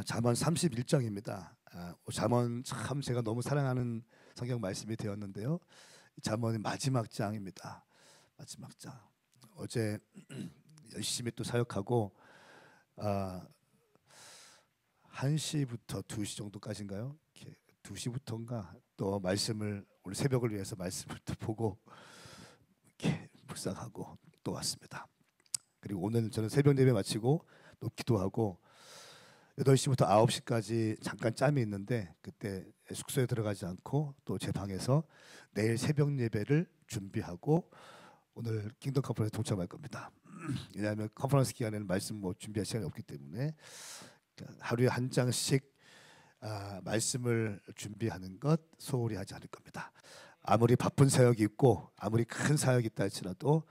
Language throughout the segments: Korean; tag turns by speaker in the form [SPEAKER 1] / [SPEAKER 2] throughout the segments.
[SPEAKER 1] 잠언 31장입니다. 잠언 참 제가 너무 사랑하는 성경 말씀이 되었는데요. 잠언이 마지막 장입니다. 마지막 장. 어제 열심히 또 사역하고 1시부터 2시 정도까지인가요? 2시부터인가 또 말씀을 오늘 새벽을 위해서 말씀을 또 보고 이렇게 묵상하고 또 왔습니다. 그리고 오늘 저는 새벽 예배 마치고 또 기도하고 8시부터 9시까지 잠깐 짬이 있는데 그때 숙소에 들어가지 않고 또 제 방에서 내일 새벽 예배를 준비하고 오늘 킹덤 컨퍼런스에 동참할 겁니다. 왜냐하면 컨퍼런스 기간에는 말씀 준비할 시간이 없기 때문에 하루에 한 장씩 말씀을 준비하는 것 소홀히 하지 않을 겁니다. 아무리 바쁜 사역이 있고 아무리 큰 사역이 있다 할지라도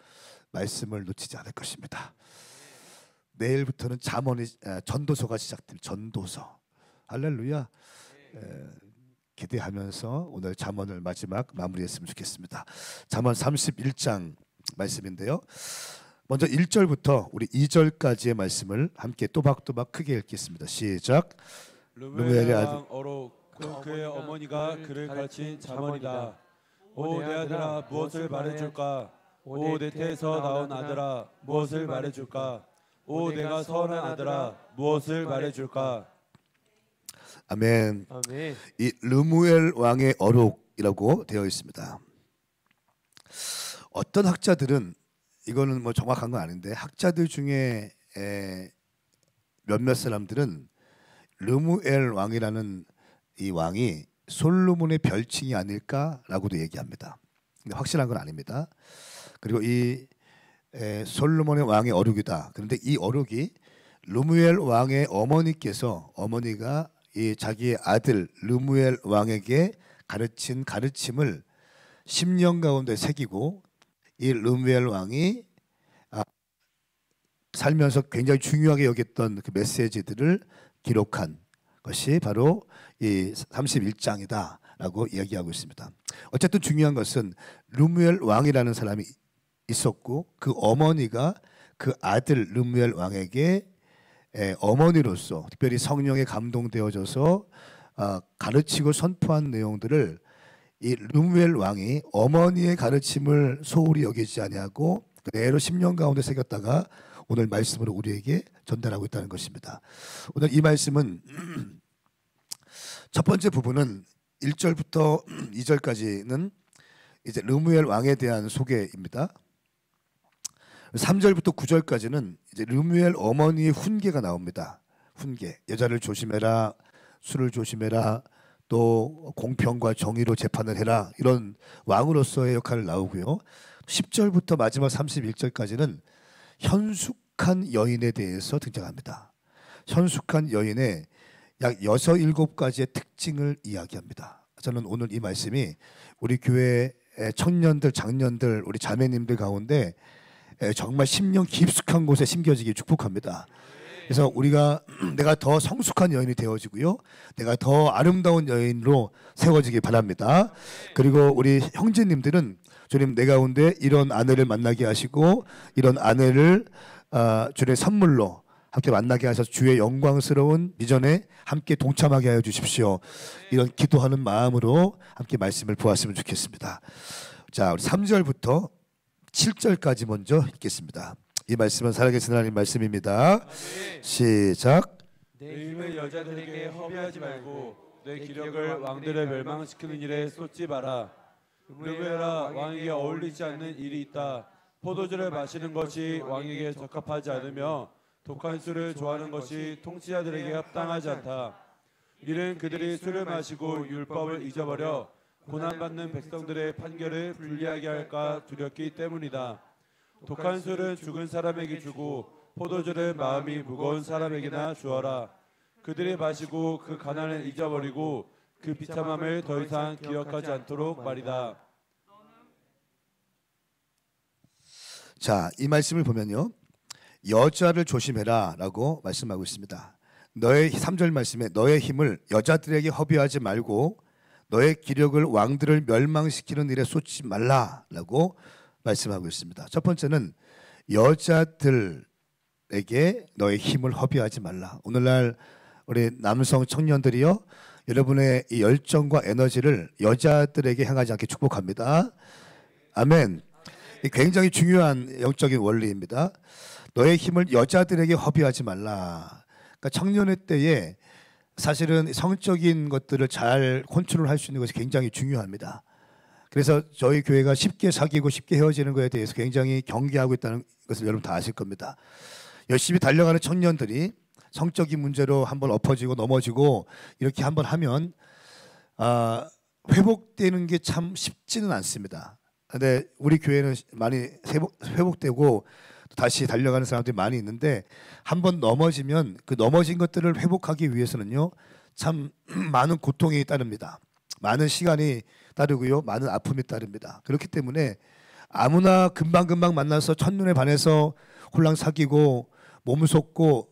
[SPEAKER 1] 말씀을 놓치지 않을 것입니다. 내일부터는 전도서가 시작될 전도서. 할렐루야. 기대하면서 오늘 잠언을 마지막 마무리했으면 좋겠습니다. 잠언 31장 말씀인데요. 먼저 1절부터 우리 2절까지의 말씀을 함께 또박또박 크게 읽겠습니다. 시작.
[SPEAKER 2] 르무엘의 아들 어록 그의 어머니가 그를 가르친 잠언이다. 오 내 아들아 무엇을 말해줄까? 오 내 태에서 나온 아들아 무엇을 말해줄까? 오 내가 선한 아들아 무엇을 말해줄까?
[SPEAKER 1] 아멘.
[SPEAKER 3] 아멘.
[SPEAKER 1] 이 르무엘 왕의 어록이라고 되어 있습니다. 어떤 학자들은 이거는 뭐 정확한 건 아닌데 학자들 중에 몇몇 사람들은 르무엘 왕이라는 이 왕이 솔로몬의 별칭이 아닐까라고도 얘기합니다. 근데 확실한 건 아닙니다. 그리고 이 솔로몬의 왕의 어록이다. 그런데 이 어록이 르무엘 왕의 어머니가 이 자기의 아들 르무엘 왕에게 가르친 가르침을 10년 가운데 새기고 이 르무엘 왕이 살면서 굉장히 중요하게 여겼던 그 메시지들을 기록한 것이 바로 이 31장이다라고 이야기하고 있습니다. 어쨌든 중요한 것은 르무엘 왕이라는 사람이 있었고 그 어머니가 그 아들 르무엘 왕에게 어머니로서 특별히 성령에 감동되어져서 가르치고 선포한 내용들을 이 르무엘 왕이 어머니의 가르침을 소홀히 여기지 아니하고 그대로 10년 가운데 새겼다가 오늘 말씀으로 우리에게 전달하고 있다는 것입니다. 오늘 이 말씀은 첫 번째 부분은 1절부터 2절까지는 이제 르무엘 왕에 대한 소개입니다. 3절부터 9절까지는 이제 르무엘 어머니의 훈계가 나옵니다. 훈계. 여자를 조심해라. 술을 조심해라. 또 공평과 정의로 재판을 해라. 이런 왕으로서의 역할을 나오고요. 10절부터 마지막 31절까지는 현숙한 여인에 대해서 등장합니다. 현숙한 여인의 약 6, 7가지의 특징을 이야기합니다. 저는 오늘 이 말씀이 우리 교회 청년들, 장년들, 우리 자매님들 가운데 정말 심령 깊숙한 곳에 심겨지기 축복합니다. 그래서 내가 더 성숙한 여인이 되어지고요, 내가 더 아름다운 여인으로 세워지기 바랍니다. 그리고 우리 형제님들은 주님 내 가운데 이런 아내를 만나게 하시고 이런 아내를 주의 선물로 함께 만나게 하셔서 주의 영광스러운 비전에 함께 동참하게 하여 주십시오. 이런 기도하는 마음으로 함께 말씀을 보았으면 좋겠습니다. 자, 우리 3절부터 7절까지 먼저 읽겠습니다. 이 말씀은 살아계신 하나님 말씀입니다. 시작.
[SPEAKER 2] 내 힘을 여자들에게 허비하지 말고 내 기력을 왕들을 멸망시키는 일에 쏟지 마라. 르무엘아 왕에게 어울리지 않는 일이 있다. 포도주를 마시는 것이 왕에게 적합하지 않으며 독한 술을 좋아하는 것이 통치자들에게 합당하지 않다. 이는 그들이 술을 마시고 율법을 잊어버려 고난받는 백성들의 판결을 불리하게 할까 두렵기 때문이다. 독한 술은 죽은 사람에게 주고 포도주를 마음이 무거운 사람에게나 주어라. 그들이 마시고 그 가난을 잊어버리고 그 비참함을 더 이상 기억하지 않도록 말이다.
[SPEAKER 1] 자, 이 말씀을 보면요, 여자를 조심해라 라고 말씀하고 있습니다. 3절 말씀에 너의 힘을 여자들에게 허비하지 말고 너의 기력을 왕들을 멸망시키는 일에 쏟지 말라라고 말씀하고 있습니다. 첫 번째는 여자들에게 너의 힘을 허비하지 말라. 오늘날 우리 남성 청년들이요, 여러분의 이 열정과 에너지를 여자들에게 향하지 않게 축복합니다. 아멘. 굉장히 중요한 영적인 원리입니다. 너의 힘을 여자들에게 허비하지 말라. 그러니까 청년의 때에 사실은 성적인 것들을 잘 컨트롤할 수 있는 것이 굉장히 중요합니다. 그래서 저희 교회가 쉽게 사귀고 쉽게 헤어지는 것에 대해서 굉장히 경계하고 있다는 것을 여러분 다 아실 겁니다. 열심히 달려가는 청년들이 성적인 문제로 한번 엎어지고 넘어지고 이렇게 한번 하면 회복되는 게 참 쉽지는 않습니다. 근데 우리 교회는 많이 회복되고 다시 달려가는 사람들이 많이 있는데, 한번 넘어지면 그 넘어진 것들을 회복하기 위해서는요, 참 많은 고통이 따릅니다. 많은 시간이 따르고요, 많은 아픔이 따릅니다. 그렇기 때문에 아무나 금방금방 만나서 첫눈에 반해서 홀랑 사귀고 몸 쏟고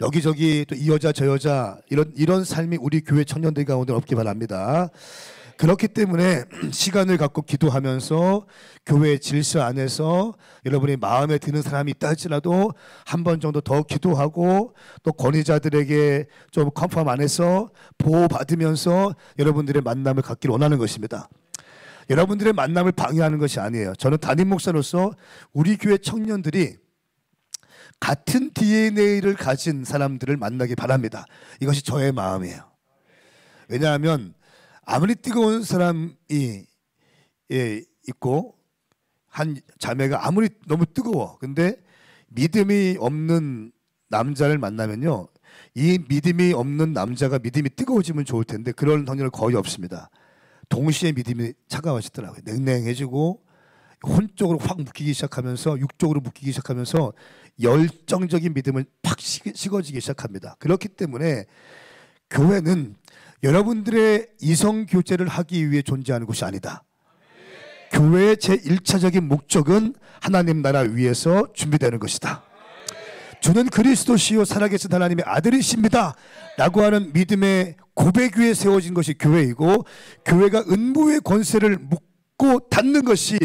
[SPEAKER 1] 여기저기 또 이 여자 저 여자 이런 삶이 우리 교회 청년들 가운데 없기 바랍니다. 그렇기 때문에 시간을 갖고 기도하면서 교회 질서 안에서 여러분이 마음에 드는 사람이 있다 할지라도 한 번 정도 더 기도하고, 또 권위자들에게 좀 컨펌 안에서 보호받으면서 여러분들의 만남을 갖기를 원하는 것입니다. 여러분들의 만남을 방해하는 것이 아니에요. 저는 담임 목사로서 우리 교회 청년들이 같은 DNA를 가진 사람들을 만나기 바랍니다. 이것이 저의 마음이에요. 왜냐하면 아무리 뜨거운 사람이 있고 한 자매가 아무리 너무 뜨거워, 근데 믿음이 없는 남자를 만나면요, 이 믿음이 없는 남자가 믿음이 뜨거워지면 좋을 텐데 그런 확률은 거의 없습니다. 동시에 믿음이 차가워지더라고요. 냉랭해지고 혼 쪽으로 확 묶이기 시작하면서, 육쪽으로 묶이기 시작하면서 열정적인 믿음을 팍 식어지기 시작합니다. 그렇기 때문에 교회는 여러분들의 이성 교제를 하기 위해 존재하는 곳이 아니다. 교회의 제1차적인 목적은 하나님 나라 위에서 준비되는 것이다. 주는 그리스도시요 살아계신 하나님의 아들이십니다 라고 하는 믿음의 고백 위에 세워진 것이 교회이고, 교회가 은부의 권세를 묶고 닫는 것이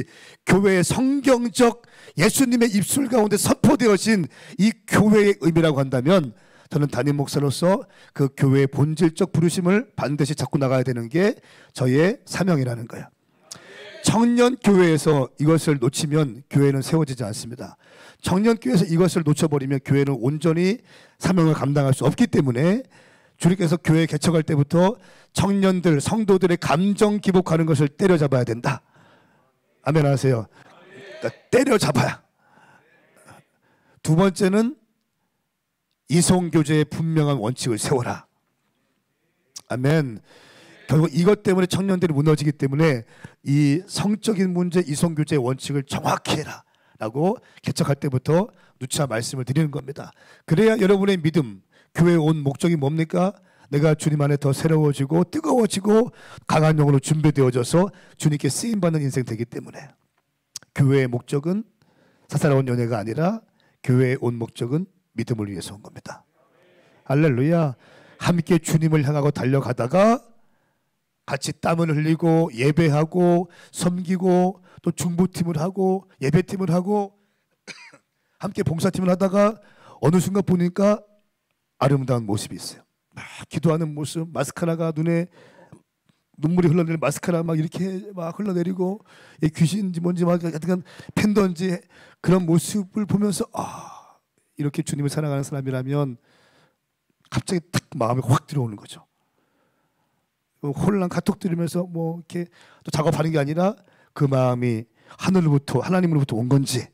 [SPEAKER 1] 교회의 성경적 예수님의 입술 가운데 선포되어진 이 교회의 의미라고 한다면, 저는 담임 목사로서 그 교회의 본질적 부르심을 반드시 잡고 나가야 되는 게 저의 사명이라는 거예요. 청년 교회에서 이것을 놓치면 교회는 세워지지 않습니다. 청년 교회에서 이것을 놓쳐버리면 교회는 온전히 사명을 감당할 수 없기 때문에 주님께서 교회 개척할 때부터 청년들, 성도들의 감정 기복하는 것을 때려잡아야 된다. 아멘 하세요. 그러니까 때려잡아야. 두 번째는 이성교제의 분명한 원칙을 세워라. 아멘. 결국 이것 때문에 청년들이 무너지기 때문에 이 성적인 문제, 이성교제의 원칙을 정확히 해라 라고 개척할 때부터 누차 말씀을 드리는 겁니다. 그래야 여러분의 믿음, 교회에 온 목적이 뭡니까? 내가 주님 안에 더 새로워지고 뜨거워지고 강한 영으로 준비되어져서 주님께 쓰임받는 인생 되기 때문에, 교회의 목적은 사사로운 연애가 아니라 교회에 온 목적은 믿음을 위해서 온 겁니다. 할렐루야. 함께 주님을 향하고 달려가다가 같이 땀을 흘리고 예배하고 섬기고 또 중보팀을 하고 예배팀을 하고 함께 봉사팀을 하다가 어느 순간 보니까 아름다운 모습이 있어요. 막 기도하는 모습, 마스카라가 눈에 눈물이 흘러내리는 마스카라 막 이렇게 막 흘러내리고, 귀신인지 뭔지 막 약간 팬던지 그런 모습을 보면서 이렇게 주님을 사랑하는 사람이라면 갑자기 딱 마음에 확 들어오는 거죠. 홀랑 카톡 들으면서 뭐 이렇게 또 작업하는 게 아니라 그 마음이 하늘로부터 하나님으로부터 온 건지,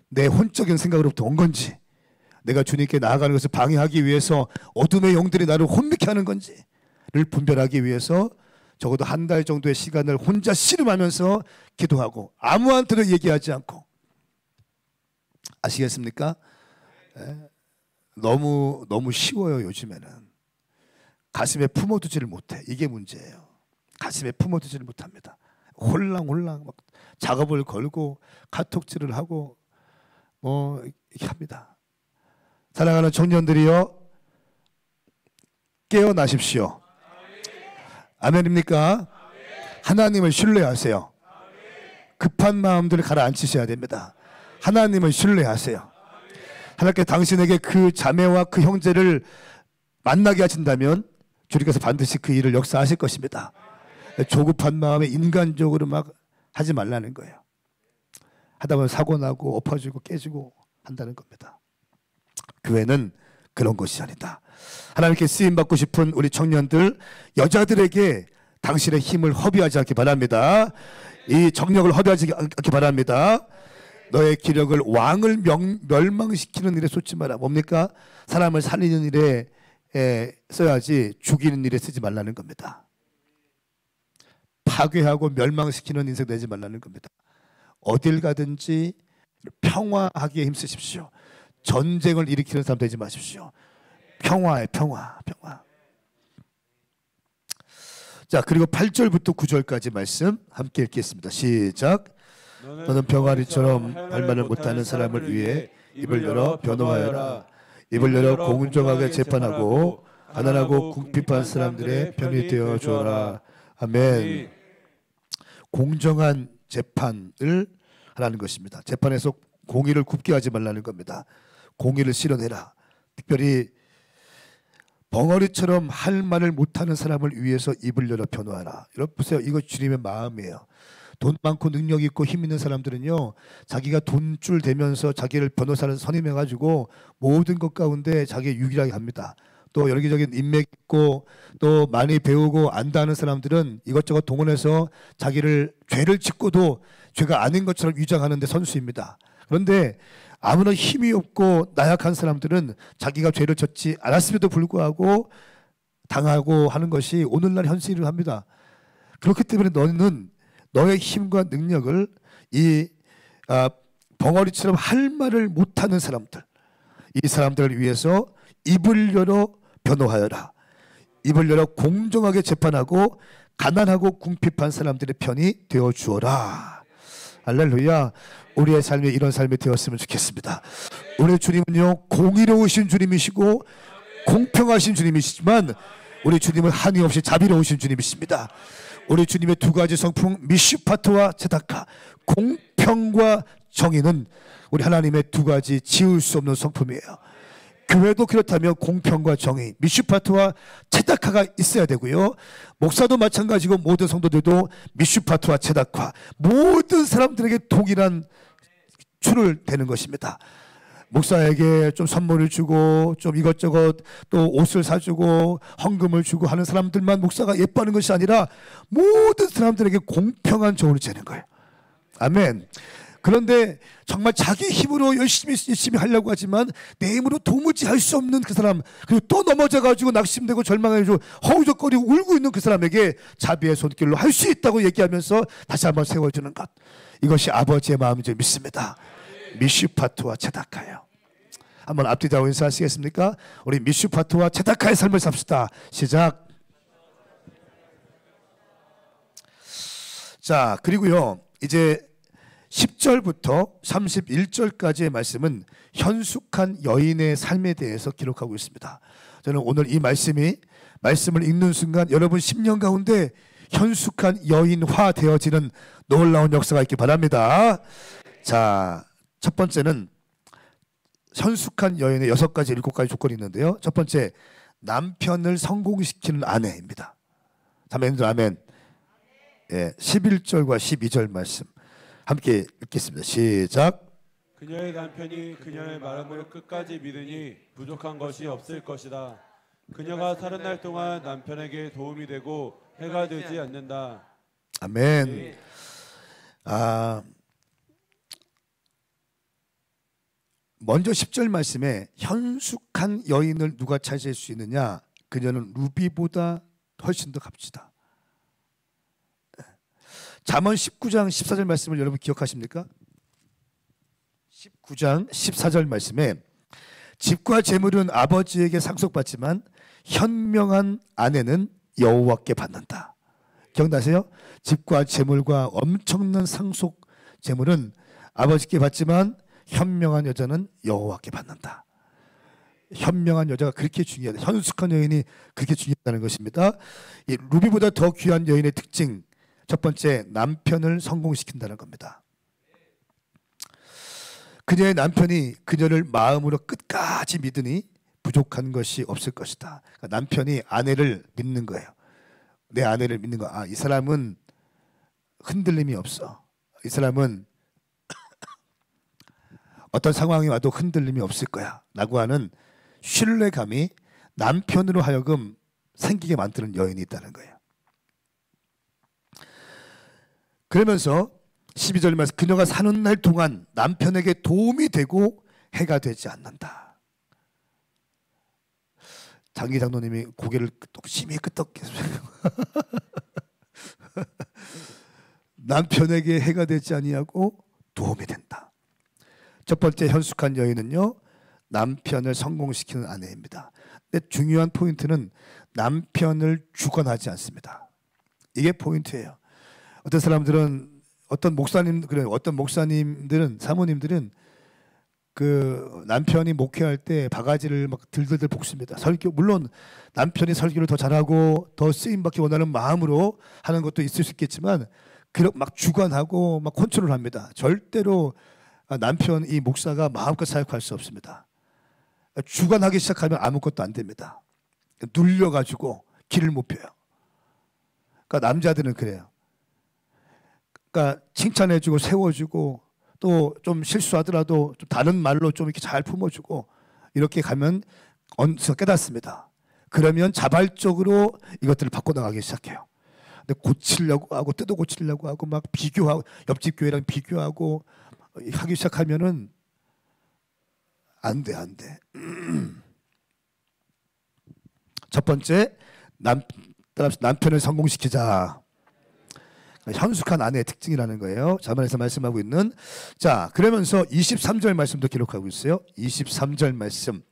[SPEAKER 1] 내 혼적인 생각으로부터 온 건지, 내가 주님께 나아가는 것을 방해하기 위해서 어둠의 영들이 나를 혼미케 하는 건지를 분별하기 위해서 적어도 한 달 정도의 시간을 혼자 씨름하면서 기도하고 아무한테도 얘기하지 않고. 아시겠습니까? 너무 쉬워요. 요즘에는 가슴에 품어두지를 못해. 이게 문제예요. 가슴에 품어두지를 못합니다. 홀랑홀랑 막 작업을 걸고 카톡질을 하고 뭐 이렇게 합니다. 사랑하는 청년들이여, 깨어나십시오. 아멘입니까? 하나님을 신뢰하세요. 급한 마음들을 가라앉히셔야 됩니다. 하나님을 신뢰하세요. 하나님께 당신에게 그 자매와 그 형제를 만나게 하신다면 주님께서 반드시 그 일을 역사하실 것입니다. 조급한 마음에 인간적으로 막 하지 말라는 거예요. 하다 보면 사고 나고 엎어지고 깨지고 한다는 겁니다. 교회는 그런 것이 아니다. 하나님께 쓰임 받고 싶은 우리 청년들, 여자들에게 당신의 힘을 허비하지 않기 바랍니다. 이 정력을 허비하지 않기 바랍니다. 너의 기력을 왕을 멸망시키는 일에 쏟지 마라. 뭡니까? 사람을 살리는 일에 써야지 죽이는 일에 쓰지 말라는 겁니다. 파괴하고 멸망시키는 인생 되지 말라는 겁니다. 어딜 가든지 평화하기에 힘쓰십시오. 전쟁을 일으키는 사람 되지 마십시오. 평화에 평화. 자, 그리고 8절부터 9절까지 말씀 함께 읽겠습니다. 시작. 너는 병아리처럼 할 말을 못하는 사람을 위해 입을 열어 변호하여라. 입을 열어 공정하게 재판하고 가난하고 궁핍한 사람들의 편이 되어 주어라. 아멘. 공정한 재판을 하라는 것입니다. 재판에서 공의를 굽게 하지 말라는 겁니다. 공의를 실현해라. 특별히 벙어리처럼 할 말을 못하는 사람을 위해서 입을 열어 변호하라. 여러분 보세요. 이거 주님의 마음이에요. 돈 많고 능력 있고 힘 있는 사람들은요, 자기가 돈줄 대면서 자기를 변호사를 선임해가지고 모든 것 가운데 자기 유일하게 합니다. 또 여기저기 인맥 있고 또 많이 배우고 안다는 사람들은 이것저것 동원해서 자기를 죄를 짓고도 죄가 아닌 것처럼 위장하는데 선수입니다. 그런데 아무런 힘이 없고 나약한 사람들은 자기가 죄를 졌지 않았음에도 불구하고 당하고 하는 것이 오늘날 현실을 합니다. 그렇기 때문에 너는 너의 힘과 능력을 이 벙어리처럼 할 말을 못하는 사람들, 이 사람들을 위해서 입을 열어 변호하여라. 입을 열어 공정하게 재판하고 가난하고 궁핍한 사람들의 편이 되어 주어라. 할렐루야. 우리의 삶에 이런 삶이 되었으면 좋겠습니다. 우리 주님은요, 공의로우신 주님이시고 공평하신 주님이시지만 우리 주님은 한이 없이 자비로우신 주님이십니다. 우리 주님의 두 가지 성품, 미슈파트와 제다카, 공평과 정의는 우리 하나님의 두 가지 지울 수 없는 성품이에요. 교회도 그렇다면 공평과 정의, 미슈파트와 체다카가 있어야 되고요. 목사도 마찬가지고 모든 성도들도 미슈파트와 체다카, 모든 사람들에게 동일한 줄을 대는 것입니다. 목사에게 좀 선물을 주고 좀 이것저것 또 옷을 사주고 헌금을 주고 하는 사람들만 목사가 예뻐하는 것이 아니라 모든 사람들에게 공평한 조언을 재는 거예요. 아멘. 그런데 정말 자기 힘으로 열심히 하려고 하지만 내 힘으로 도무지 할 수 없는 그 사람, 그리고 또 넘어져가지고 낙심되고 절망해서 허우적거리고 울고 있는 그 사람에게 자비의 손길로 할 수 있다고 얘기하면서 다시 한번 세워주는 것, 이것이 아버지의 마음인 줄 믿습니다. 미슈파트와 체다카예요. 한번 앞뒤자고 인사하시겠습니까? 우리 미슈파트와 체다카의 삶을 삽시다. 시작. 자, 그리고요, 이제 10절부터 31절까지의 말씀은 현숙한 여인의 삶에 대해서 기록하고 있습니다. 저는 오늘 이 말씀을 읽는 순간 여러분 10년 가운데 현숙한 여인화 되어지는 놀라운 역사가 있기 바랍니다. 자, 첫 번째는 현숙한 여인의 6가지 7가지 조건이 있는데요. 첫 번째, 남편을 성공시키는 아내입니다. 아멘. 아멘. 예, 11절과 12절 말씀 함께 읽겠습니다. 시작.
[SPEAKER 2] 그녀의 남편이 그녀의 말함을 끝까지 믿으니 부족한 것이 없을 것이다. 그녀가 사는 날 동안 남편에게 도움이 되고 해가 되지 않는다.
[SPEAKER 1] 아멘. 먼저 10절 말씀에 현숙한 여인을 누가 차지할 수 있느냐? 그녀는 루비보다 훨씬 더 값지다. 잠언 19장 14절 말씀을 여러분 기억하십니까? 19장 14절 말씀에 집과 재물은 아버지에게 상속받지만 현명한 아내는 여호와께 받는다. 기억나세요? 집과 재물과 엄청난 상속 재물은 아버지께 받지만 현명한 여자는 여호와께 받는다. 현명한 여자가 그렇게 중요하다. 현숙한 여인이 그렇게 중요하다는 것입니다. 이 루비보다 더 귀한 여인의 특징, 첫 번째, 남편을 성공시킨다는 겁니다. 그녀의 남편이 그녀를 마음으로 끝까지 믿으니 부족한 것이 없을 것이다. 그러니까 남편이 아내를 믿는 거예요. 내 아내를 믿는 거. 아, 이 사람은 흔들림이 없어. 이 사람은 어떤 상황이 와도 흔들림이 없을 거야 라고 하는 신뢰감이 남편으로 하여금 생기게 만드는 여인이 있다는 거예요. 그러면서 12절 말씀, 그녀가 사는 날 동안 남편에게 도움이 되고 해가 되지 않는다. 장기 장로님이 고개를 심히 끄덕했어요. 남편에게 해가 되지 아니하고 도움이 된다. 첫 번째 현숙한 여인은요, 남편을 성공시키는 아내입니다. 근데 중요한 포인트는 남편을 주관하지 않습니다. 이게 포인트예요. 어떤 사람들은, 어떤 목사님들은, 사모님들은 그 남편이 목회할 때 바가지를 막 들들들 볶습니다. 설교, 물론 남편이 설교를 더 잘하고 더 쓰임받기 원하는 마음으로 하는 것도 있을 수 있겠지만, 막 주관하고 막 컨트롤합니다. 절대로 남편, 이 목사가 마음껏 사역할 수 없습니다. 주관하기 시작하면 아무것도 안 됩니다. 눌려가지고 길을 못 펴요. 그러니까 남자들은 그래요. 그러니까 칭찬해주고 세워주고 또 좀 실수하더라도 좀 다른 말로 좀 이렇게 잘 품어주고 이렇게 가면 어느새 깨닫습니다. 그러면 자발적으로 이것들을 바꿔나가기 시작해요. 근데 고치려고 하고 뜯어 고치려고 하고 막 비교하고 옆집 교회랑 비교하고 하기 시작하면은 안 돼. 첫 번째, 남편을 성공시키자. 현숙한 아내의 특징이라는 거예요. 자문에서 말씀하고 있는. 자, 그러면서 23절 말씀도 기록하고 있어요. 23절 말씀.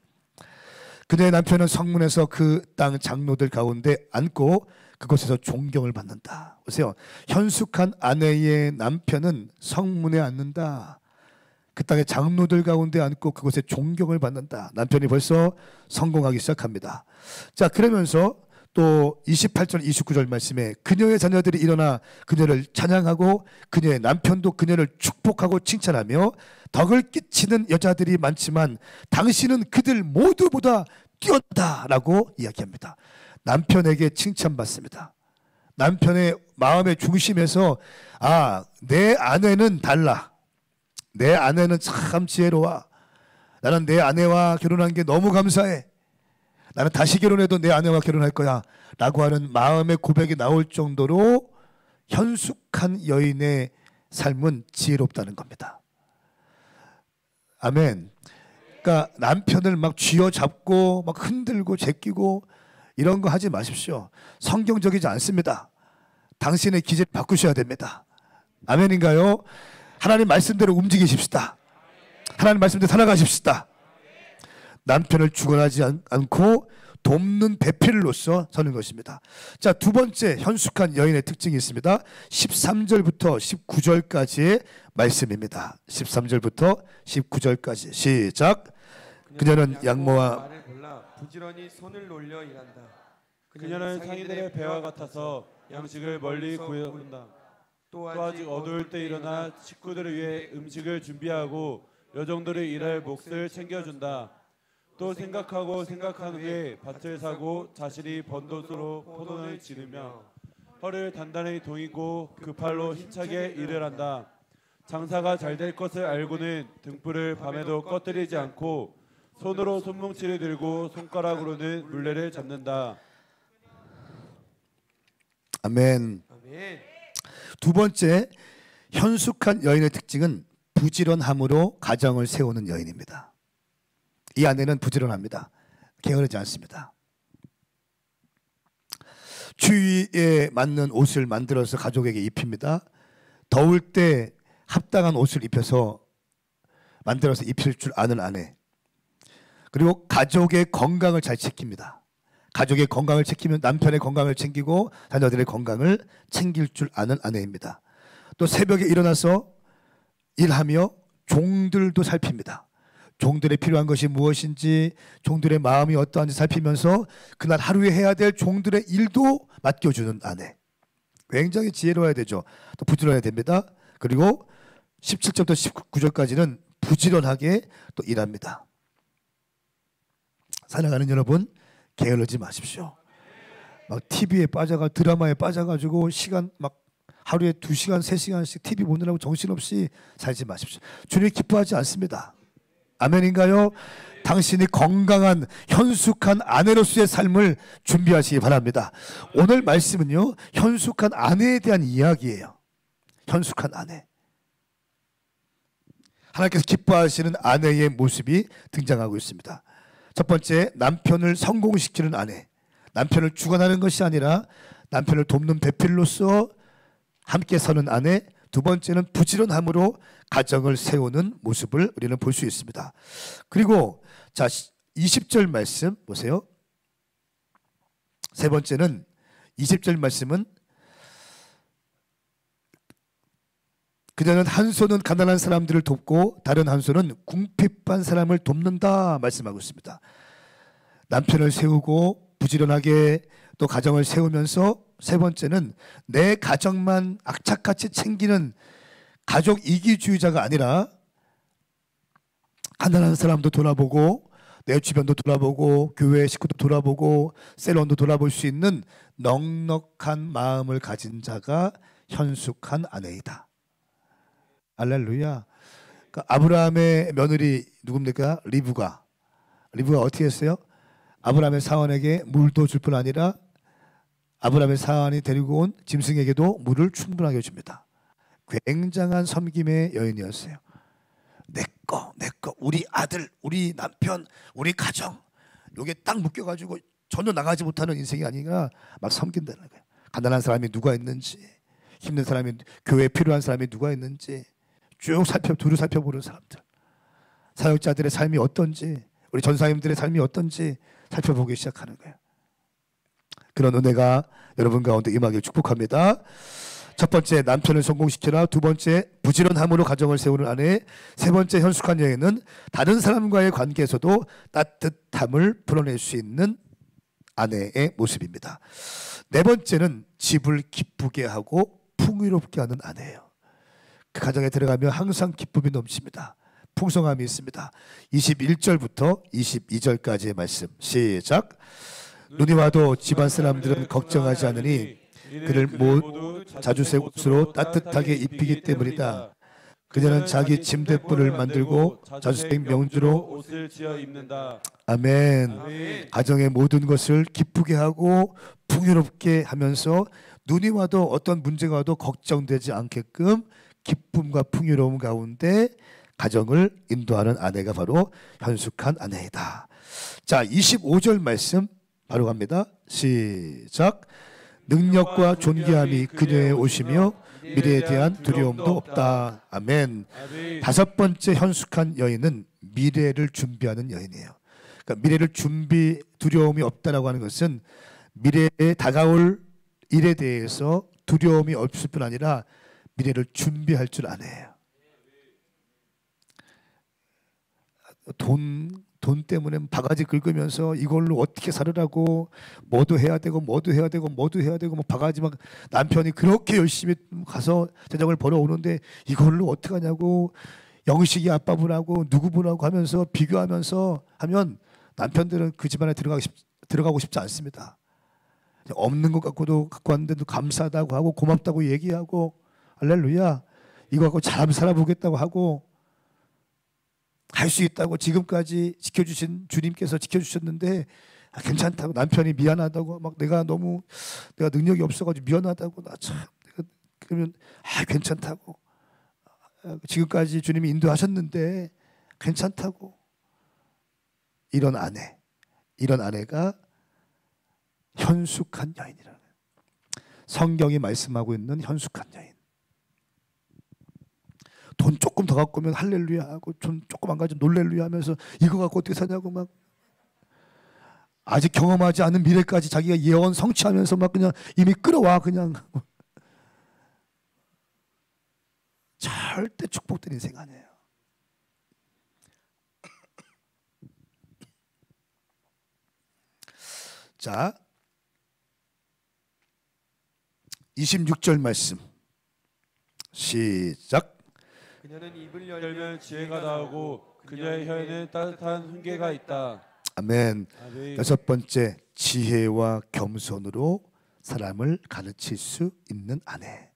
[SPEAKER 1] 그녀의 남편은 성문에서 그 땅 장로들 가운데 앉고 그곳에서 존경을 받는다. 보세요. 현숙한 아내의 남편은 성문에 앉는다. 그 땅의 장로들 가운데 앉고 그곳에 존경을 받는다. 남편이 벌써 성공하기 시작합니다. 자, 그러면서 또 28절 29절 말씀에 그녀의 자녀들이 일어나 그녀를 찬양하고 그녀의 남편도 그녀를 축복하고 칭찬하며 덕을 끼치는 여자들이 많지만 당신은 그들 모두보다 뛰어나다라고 이야기합니다. 남편에게 칭찬받습니다. 남편의 마음의 중심에서 내 아내는 달라. 내 아내는 참 지혜로워. 나는 내 아내와 결혼한 게 너무 감사해. 나는 다시 결혼해도 내 아내와 결혼할 거야 라고 하는 마음의 고백이 나올 정도로 현숙한 여인의 삶은 지혜롭다는 겁니다. 아멘. 그러니까 남편을 막 쥐어잡고 막 흔들고 제끼고 이런 거 하지 마십시오. 성경적이지 않습니다. 당신의 기질을 바꾸셔야 됩니다. 아멘인가요? 하나님 말씀대로 움직이십시다. 하나님 말씀대로 살아가십시다. 남편을 주관하지 않고 돕는 배필로서 서는 것입니다. 자, 두 번째 현숙한 여인의 특징이 있습니다. 13절부터 19절까지의 말씀입니다. 13절부터 19절까지 시작. 그녀는 양모와
[SPEAKER 3] 말을 골라 부지런히 손을 놀려 일한다.
[SPEAKER 2] 그녀는 상인들의 배와 같아서 양식을 멀리 구해온다. 또 아직 어두울 때 일어나 식구들을 위해 음식을 준비하고 여종들의 일할 몫을 챙겨준다. 또 생각하고 생각한 후에 밭을 사고 자신이 번 돈으로 포돈을 지르며 허를 단단히 동이고 그 팔로 힘차게 일을 한다. 장사가 잘 될 것을 알고는 등불을 밤에도 꺼뜨리지 않고 손으로 손뭉치를 들고 손가락으로는 물레를 잡는다.
[SPEAKER 1] 아멘.
[SPEAKER 3] 아멘.
[SPEAKER 1] 두 번째 현숙한 여인의 특징은 부지런함으로 가정을 세우는 여인입니다. 이 아내는 부지런합니다. 게으르지 않습니다. 추위에 맞는 옷을 만들어서 가족에게 입힙니다. 더울 때 합당한 옷을 입혀서 만들어서 입힐 줄 아는 아내. 그리고 가족의 건강을 잘 지킵니다. 가족의 건강을 지키면 남편의 건강을 챙기고 자녀들의 건강을 챙길 줄 아는 아내입니다. 또 새벽에 일어나서 일하며 종들도 살핍니다. 종들의 필요한 것이 무엇인지, 종들의 마음이 어떠한지 살피면서 그날 하루에 해야 될 종들의 일도 맡겨주는 아내. 굉장히 지혜로워야 되죠. 또 부지런해야 됩니다. 그리고 17절부터 19절까지는 부지런하게 또 일합니다. 사랑하는 여러분, 게을르지 마십시오. 막 TV에 빠져가 드라마에 빠져가지고 시간 막 하루에 2시간, 3시간씩 TV 보느라고 정신없이 살지 마십시오. 주님이 기뻐하지 않습니다. 아멘인가요? 당신이 건강한 현숙한 아내로서의 삶을 준비하시기 바랍니다. 오늘 말씀은요, 현숙한 아내에 대한 이야기예요. 현숙한 아내. 하나님께서 기뻐하시는 아내의 모습이 등장하고 있습니다. 첫 번째, 남편을 성공시키는 아내. 남편을 주관하는 것이 아니라 남편을 돕는 배필로서 함께 서는 아내. 두 번째는 부지런함으로 가정을 세우는 모습을 우리는 볼 수 있습니다. 그리고 자 20절 말씀 보세요. 세 번째는 20절 말씀은 그녀는 한 손은 가난한 사람들을 돕고 다른 한 손은 궁핍한 사람을 돕는다 말씀하고 있습니다. 남편을 세우고 부지런하게 또 가정을 세우면서 세 번째는 내 가정만 악착같이 챙기는 가족 이기주의자가 아니라 가난한 사람도 돌아보고 내 주변도 돌아보고 교회 식구도 돌아보고 셀론도 돌아볼 수 있는 넉넉한 마음을 가진 자가 현숙한 아내이다. 할렐루야. 그러니까 아브라함의 며느리 누굽니까? 리브가 어떻게 했어요? 아브라함의 사원에게 물도 줄 뿐 아니라 아브라함의 사원이 데리고 온 짐승에게도 물을 충분하게 줍니다. 굉장한 섬김의 여인이었어요. 내 거, 우리 아들, 우리 남편, 우리 가정 요게 딱 묶여가지고 전혀 나가지 못하는 인생이 아니라 막 섬긴다는 거예요. 가난한 사람이 누가 있는지, 힘든 사람이, 교회에 필요한 사람이 누가 있는지 쭉 두루 살펴보는 사람들, 사역자들의 삶이 어떤지, 우리 전사님들의 삶이 어떤지 살펴보기 시작하는 거예요. 그런 은혜가 여러분 가운데 임하길 축복합니다. 첫 번째, 남편을 성공시켜라. 두 번째, 부지런함으로 가정을 세우는 아내. 세 번째, 현숙한 여인은 다른 사람과의 관계에서도 따뜻함을 풀어낼 수 있는 아내의 모습입니다. 네 번째는 집을 기쁘게 하고 풍요롭게 하는 아내예요. 그 가정에 들어가면 항상 기쁨이 넘칩니다. 풍성함이 있습니다. 21절부터 22절까지의 말씀 시작. 눈이 와도 집안 사람들은 걱정하지 않으니 그를 모두 자주색 옷으로 따뜻하게 입히기 때문이다. 그녀는 자기 침대불을 만들고 자주색 명주로
[SPEAKER 2] 옷을 지어 입는다.
[SPEAKER 1] 아멘. 가정의 모든 것을 기쁘게 하고 풍요롭게 하면서 눈이 와도 어떤 문제가 와도 걱정되지 않게끔 기쁨과 풍요로움 가운데 가정을 인도하는 아내가 바로 현숙한 아내이다. 자, 25절 말씀 바로 갑니다. 시작. 능력과 존귀함이 그녀의 옷이며 미래에 대한 두려움도 없다. 아멘. 다섯 번째 현숙한 여인은 미래를 준비하는 여인이에요. 그러니까 미래를 두려움이 없다라고 하는 것은 미래에 다가올 일에 대해서 두려움이 없을 뿐 아니라 미래를 준비할 줄 아네요. 돈 때문에 바가지 긁으면서 이걸로 어떻게 살으라고 뭐도 해야 되고 뭐 바가지 막 남편이 그렇게 열심히 가서 재정을 벌어오는데 이걸로 어떻게 하냐고 영식이 아빠 분하고 누구 분하고 하면서 비교하면서 하면 남편들은 그 집안에 들어가고 싶지 않습니다. 없는 것 갖고도 갖고 왔는데도 감사하다고 하고 고맙다고 얘기하고 할렐루야 이거 갖고 잘 살아보겠다고 하고 할 수 있다고 지금까지 지켜주신 주님께서 지켜주셨는데 괜찮다고 남편이 미안하다고 막 내가 능력이 없어가지고 미안하다고 나 참 그러면 괜찮다고 지금까지 주님이 인도하셨는데 괜찮다고 이런 아내가 현숙한 여인이라는 성경이 말씀하고 있는 현숙한 여인. 돈 조금 더 갖고 오면 할렐루야 하고 돈 조금 안 가지고 놀렐루야 하면서 이거 갖고 어떻게 사냐고 막 아직 경험하지 않은 미래까지 자기가 예언 성취하면서 막 그냥 이미 끌어와 그냥 절대 축복된 인생 아니에요. 자 26절 말씀 시작.
[SPEAKER 2] 그녀는 입을 열면 지혜가 나오고 그녀의 혀에는 따뜻한 훈계가 있다.
[SPEAKER 1] 아멘.
[SPEAKER 2] 아멘.
[SPEAKER 1] 여섯 번째, 지혜와 겸손으로 사람을 가르칠 수 있는 아내.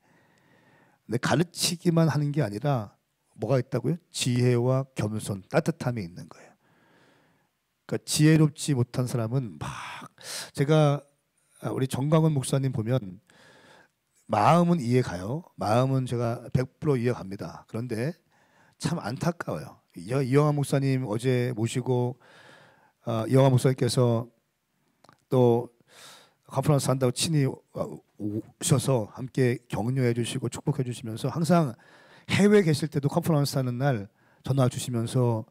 [SPEAKER 1] 근데 가르치기만 하는 게 아니라 뭐가 있다고요? 지혜와 겸손, 따뜻함이 있는 거예요. 그러니까 지혜롭지 못한 사람은 막, 제가 우리 정광훈 목사님 보면 마음은 이해가요. 마음은 제가 100% 이해갑니다. 그런데 참 안타까워요. 이영하 목사님 어제 모시고 이영하 목사님께서 또 컨퍼런스 한다고 친히 오셔서 함께 격려해 주시고 축복해 주시면서 항상 해외에 계실 때도 컨퍼런스 하는 날 전화 주시면서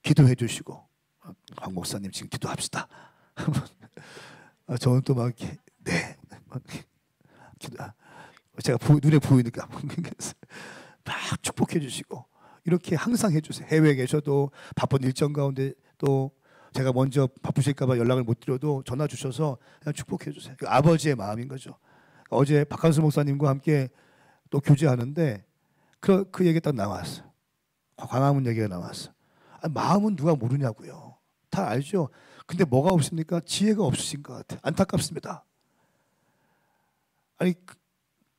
[SPEAKER 1] 기도해 주시고, 황 목사님 지금 기도합시다. 저는 또 막 이렇게 네, 기도. 제가 눈에 보이니까 막 축복해 주시고 이렇게 항상 해주세요. 해외에 계셔도 바쁜 일정 가운데 또 제가 먼저 바쁘실까봐 연락을 못 드려도 전화 주셔서 그냥 축복해 주세요. 그 아버지의 마음인 거죠. 어제 박한수 목사님과 함께 또 교제하는데 그 얘기 딱 나왔어. 광화문 얘기가 나왔어. 마음은 누가 모르냐고요. 다 알죠. 근데 뭐가 없습니까? 지혜가 없으신 것 같아요. 안타깝습니다. 아니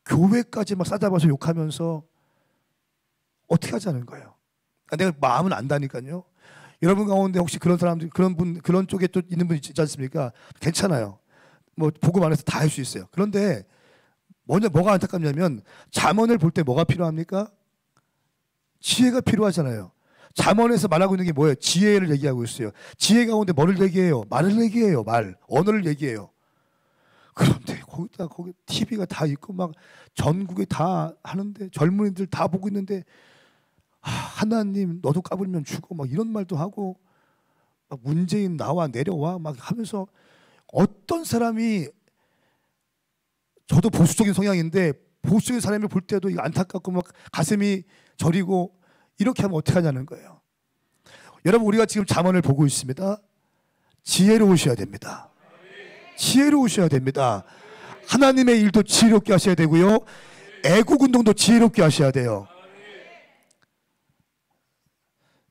[SPEAKER 1] 교회까지 막 싸잡아서 욕하면서 어떻게 하자는 거예요? 내가 마음은 안다니까요. 여러분 가운데 혹시 그런 사람들, 그런 쪽에 또 있는 분 있지 않습니까? 괜찮아요. 뭐 복음 안에서 다 할 수 있어요. 그런데 뭐가 안타깝냐면 잠언을 볼 때 뭐가 필요합니까? 지혜가 필요하잖아요. 잠언에서 말하고 있는 게 뭐예요? 지혜를 얘기하고 있어요. 지혜 가운데 뭐를 얘기해요? 말을 얘기해요. 언어를 얘기해요. 그런데 거기 TV가 다 있고 막 전국에 다 하는데 젊은이들 다 보고 있는데 하나님 너도 까불면 죽어 막 이런 말도 하고 막 문재인 나와 내려와 막 하면서 어떤 사람이 저도 보수적인 성향인데 보수적인 사람을 볼 때도 이거 안타깝고 막 가슴이 저리고 이렇게 하면 어떻게 하냐는 거예요. 여러분 우리가 지금 잠언을 보고 있습니다. 지혜로우셔야 됩니다. 지혜로우셔야 됩니다. 하나님의 일도 지혜롭게 하셔야 되고요. 애국 운동도 지혜롭게 하셔야 돼요.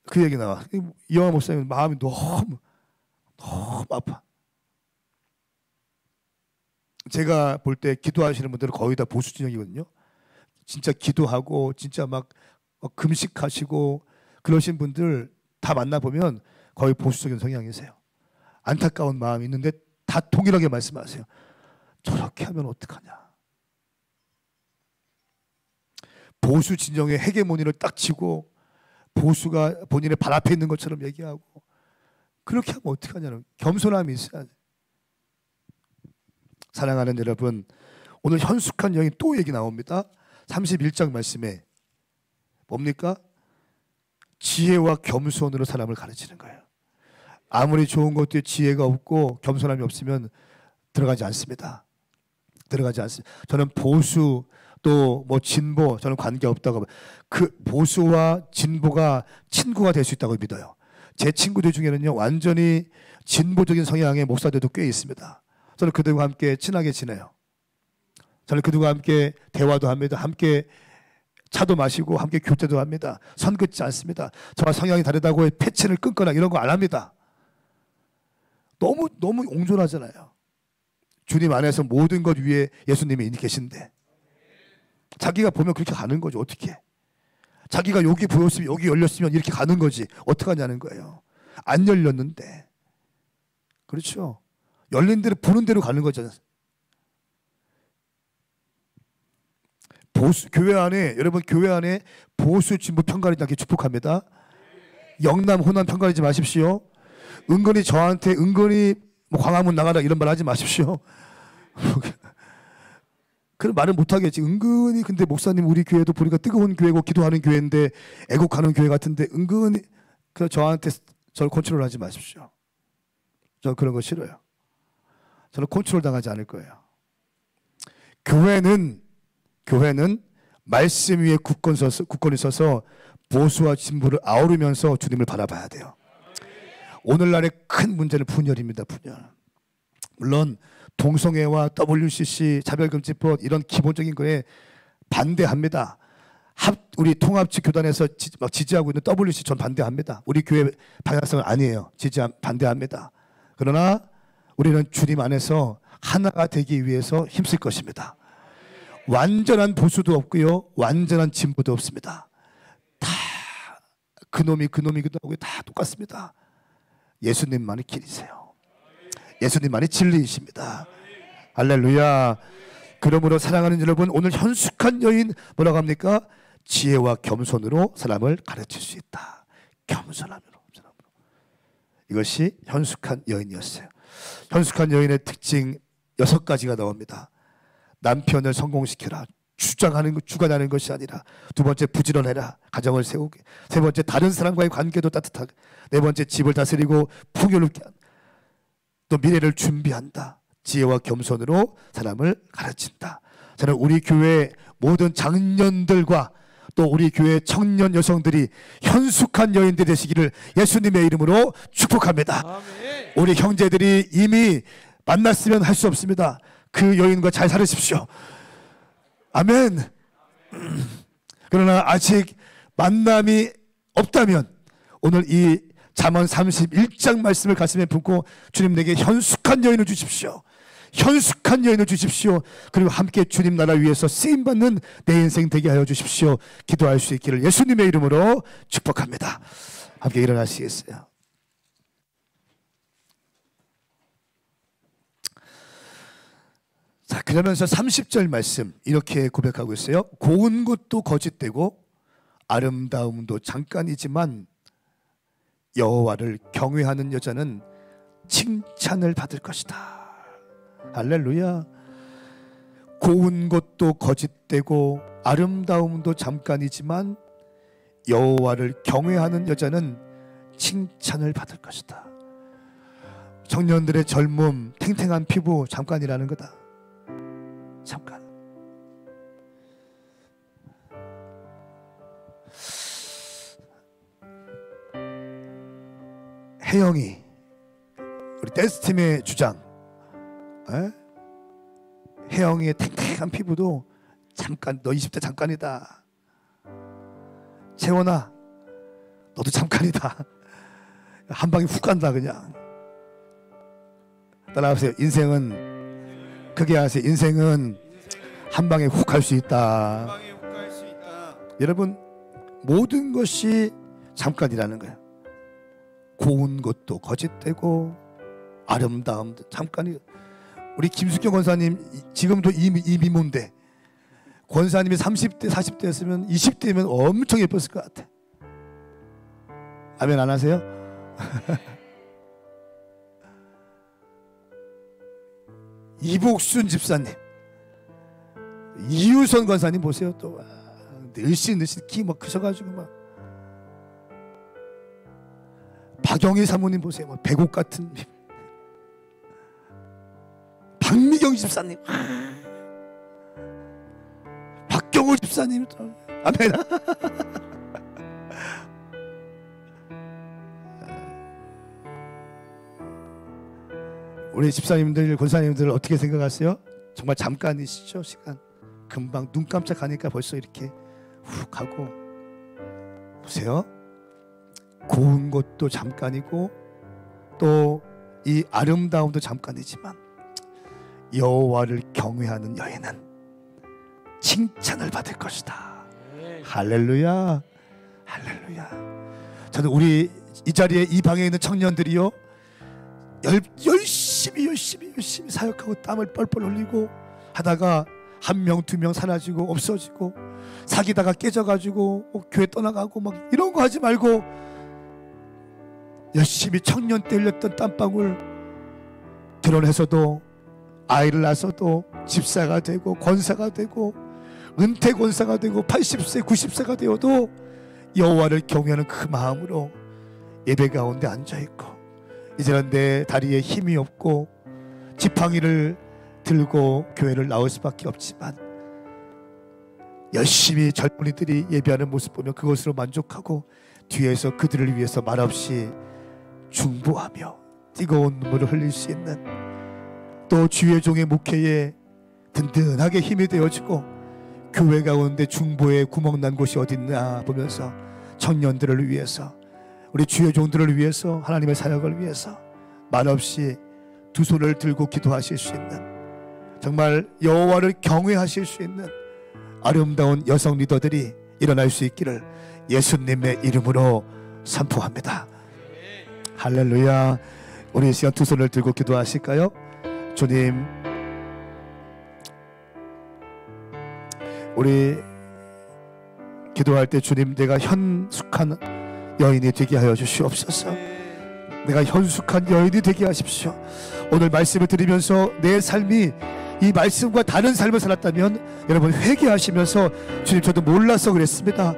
[SPEAKER 1] 그 얘기 나와. 이영하 목사님 마음이 너무 아파. 제가 볼 때 기도하시는 분들은 거의 다 보수 진영이거든요. 진짜 기도하고 진짜 막 금식하시고 그러신 분들 다 만나보면 거의 보수적인 성향이세요. 안타까운 마음이 있는데 다 동일하게 말씀하세요. 저렇게 하면 어떡하냐. 보수 진영의 헤게모니를 딱 치고 보수가 본인의 발 앞에 있는 것처럼 얘기하고 그렇게 하면 어떡하냐는 겸손함이 있어야 돼. 사랑하는 여러분, 오늘 현숙한 여인 또 얘기 나옵니다. 31장 말씀에 뭡니까? 지혜와 겸손으로 사람을 가르치는 거예요. 아무리 좋은 것도 지혜가 없고 겸손함이 없으면 들어가지 않습니다. 들어가지 않습니다. 저는 보수 또 뭐 진보 저는 관계없다고, 그 보수와 진보가 친구가 될 수 있다고 믿어요. 제 친구들 중에는요 완전히 진보적인 성향의 목사들도 꽤 있습니다. 저는 그들과 함께 친하게 지내요. 저는 그들과 함께 대화도 합니다. 함께 차도 마시고 함께 교제도 합니다. 선 긋지 않습니다. 저와 성향이 다르다고 패친을 끊거나 이런 거 안 합니다. 너무 옹졸하잖아요. 주님 안에서 모든 것 위에 예수님이 계신데 자기가 보면 그렇게 가는 거죠. 어떻게? 자기가 여기 보였으면 여기 열렸으면 이렇게 가는 거지. 어떻게 하냐는 거예요. 안 열렸는데. 그렇죠. 열린 대로 부는 대로 가는 거잖아요. 교회 안에 여러분 교회 안에 보수 진보 편가르지 않게 축복합니다. 영남 호남 편가르지 마십시오. 은근히 저한테 뭐 광화문 나가라 이런 말 하지 마십시오. 그런 말은 못하겠지. 은근히 근데 목사님 우리 교회도 보니까 뜨거운 교회고 기도하는 교회인데 애국하는 교회 같은데 은근히 저한테 저를 컨트롤하지 마십시오. 저 그런 거 싫어요. 저는 컨트롤 당하지 않을 거예요. 교회는 말씀 위에 굳건히 서서 보수와 진보를 아우르면서 주님을 바라봐야 돼요. 오늘날의 큰 문제는 분열입니다. 분열. 물론 동성애와 WCC 차별금지법 이런 기본적인 거에 반대합니다. 우리 통합직 교단에서 막 지지하고 있는 WC 전 반대합니다. 우리 교회 방향성은 아니에요. 반대합니다. 그러나 우리는 주님 안에서 하나가 되기 위해서 힘쓸 것입니다. 완전한 보수도 없고요, 완전한 진보도 없습니다. 다 그놈이 그놈이기도 하고 다 똑같습니다. 예수님만이 길이세요. 예수님만이 진리이십니다. 할렐루야. 그러므로 사랑하는 여러분, 오늘 현숙한 여인 뭐라고 합니까? 지혜와 겸손으로 사람을 가르칠 수 있다. 겸손함으로. 이것이 현숙한 여인이었어요. 현숙한 여인의 특징 6가지가 나옵니다. 남편을 성공시켜라. 주관하는 것이 아니라, 2번째 부지런해라. 가정을 세우게. 3번째 다른 사람과의 관계도 따뜻하게. 4번째 집을 다스리고 풍요롭게. 또 미래를 준비한다. 지혜와 겸손으로 사람을 가르친다. 저는 우리 교회 모든 장년들과 또 우리 교회 청년 여성들이 현숙한 여인들 되시기를 예수님의 이름으로 축복합니다.
[SPEAKER 3] 아멘.
[SPEAKER 1] 우리 형제들이 이미 만났으면 할 수 없습니다. 그 여인과 잘 살으십시오. 아멘. 그러나 아직 만남이 없다면 오늘 이 잠언 31장 말씀을 가슴에 품고 주님 내게 현숙한 여인을 주십시오. 현숙한 여인을 주십시오. 그리고 함께 주님 나라 위해서 쓰임받는 내 인생 되게 하여 주십시오. 기도할 수 있기를 예수님의 이름으로 축복합니다. 함께 일어나시겠어요? 자, 그러면서 30절 말씀 이렇게 고백하고 있어요. 고운 것도 거짓되고 아름다움도 잠깐이지만 여호와를 경외하는 여자는 칭찬을 받을 것이다. 할렐루야. 고운 것도 거짓되고 아름다움도 잠깐이지만 여호와를 경외하는 여자는 칭찬을 받을 것이다. 청년들의 젊음, 탱탱한 피부 잠깐이라는 거다. 잠깐. 혜영이 우리 댄스팀의 주장, 혜영이의 탱탱한 피부도 잠깐, 너 20대 잠깐이다. 채원아, 너도 잠깐이다. 한 방에 훅 간다. 그냥 따라하세요. 인생은 크게 하세요. 인생은 한 방에 훅 갈 수 있다. 여러분, 모든 것이 잠깐이라는 거예요. 고운 것도 거짓되고 아름다움도 잠깐이. 우리 김숙경 권사님 지금도 이 미모인데 권사님이 30대 40대였으면 20대면 엄청 예뻤을 것 같아. 아멘 안 하세요? 이복순 집사님, 이유선 권사님 보세요. 또 늘씬 키 막 크셔가지고 막. 박영희 사모님 보세요. 막 배곡 같은. 박미경 집사님, 박경호 집사님, 아멘. 우리 집사님들, 권사님들 어떻게 생각하세요? 정말 잠깐이시죠? 시간 금방 눈 깜짝하니까 벌써 이렇게 훅 가고. 보세요. 고운 것도 잠깐이고 또 이 아름다움도 잠깐이지만 여호와를 경외하는 여인은 칭찬을 받을 것이다. 할렐루야, 할렐루야. 저는 우리 이 자리에 이 방에 있는 청년들이요, 열심히 사역하고 땀을 뻘뻘 흘리고 하다가 1명 2명 사라지고 없어지고 사귀다가 깨져가지고 교회 떠나가고 막 이런 거 하지 말고 열심히 청년 때 흘렸던 땀방울 결혼해서도 아이를 낳아서도 집사가 되고 권사가 되고 은퇴 권사가 되고 80세 90세가 되어도 여호와를 경외하는 그 마음으로 예배 가운데 앉아있고, 이제는 내 다리에 힘이 없고 지팡이를 들고 교회를 나올 수밖에 없지만 열심히 젊은이들이 예배하는 모습 보면 그것으로 만족하고 뒤에서 그들을 위해서 말없이 중보하며 뜨거운 눈물을 흘릴 수 있는, 또 주의 종의 목회에 든든하게 힘이 되어지고 교회 가운데 중보에 구멍난 곳이 어딨나 보면서 청년들을 위해서, 우리 주의 종들을 위해서, 하나님의 사역을 위해서 말없이 두 손을 들고 기도하실 수 있는, 정말 여호와를 경외하실 수 있는 아름다운 여성 리더들이 일어날 수 있기를 예수님의 이름으로 선포합니다. 할렐루야. 우리 이 시간 두 손을 들고 기도하실까요? 주님, 우리 기도할 때 주님, 내가 현숙한 여인이 되게 하여 주시옵소서. 내가 현숙한 여인이 되게 하십시오. 오늘 말씀을 들으면서 내 삶이 이 말씀과 다른 삶을 살았다면 여러분 회개하시면서, 주님 저도 몰라서 그랬습니다.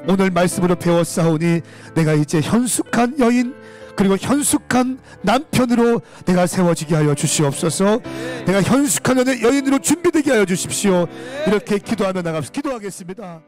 [SPEAKER 1] 오늘 말씀으로 배웠사오니 내가 이제 현숙한 여인, 그리고 현숙한 남편으로 내가 세워지게 하여 주시옵소서. 내가 현숙한 여인으로 준비되게 하여 주십시오. 이렇게 기도하며 나갑시다. 기도하겠습니다.